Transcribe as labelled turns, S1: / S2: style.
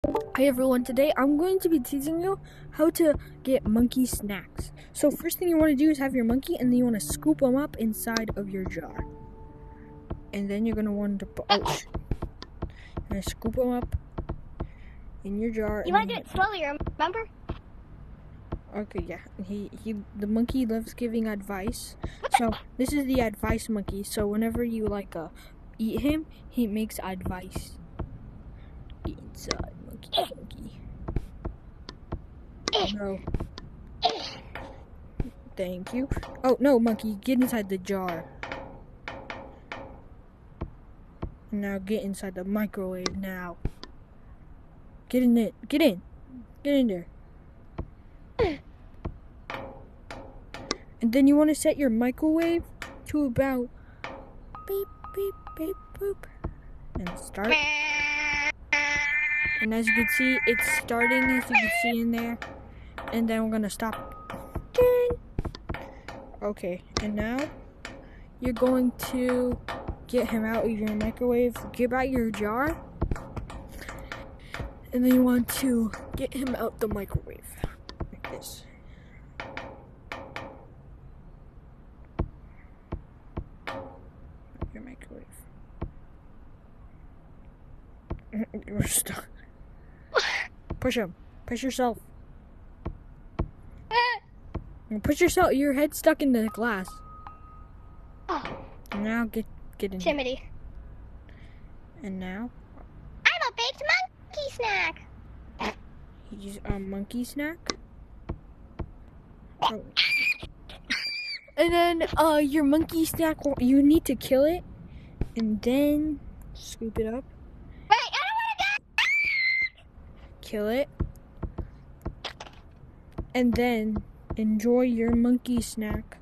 S1: Hi everyone, today I'm going to be teaching you how to get monkey snacks. So first thing you want to do is have your monkey and then you want to scoop them up inside of your jar. And then you're going to want to scoop them up in your jar.
S2: You want to do it slowly, remember?
S1: Okay, yeah. The monkey loves giving advice. So this is the advice monkey. So whenever you eat him, he makes advice. Get inside, monkey. No. Thank you. Oh, no, monkey, get inside the jar. Now get inside the microwave now. Get in it. Get in. Get in there. And then you want to set your microwave to about beep, beep, beep, boop. And start. And as you can see, it's starting, as you can see in there. And then we're going to stop. Ding. Okay, and now you're going to get him out of your microwave. Get out your jar. And then you want to get him out the microwave. Like this. Your microwave. You're stuck. Push him. Push yourself. Push yourself. Your head's stuck in the glass.
S2: Oh.
S1: Now get in.
S2: Timothy.
S1: And now?
S2: I'm a baked monkey snack.
S1: He's a monkey snack. Oh. And then your monkey snack, you need to kill it. And then scoop it up.
S2: Wait, I don't want to go.
S1: Kill it. And then enjoy your monkey snack.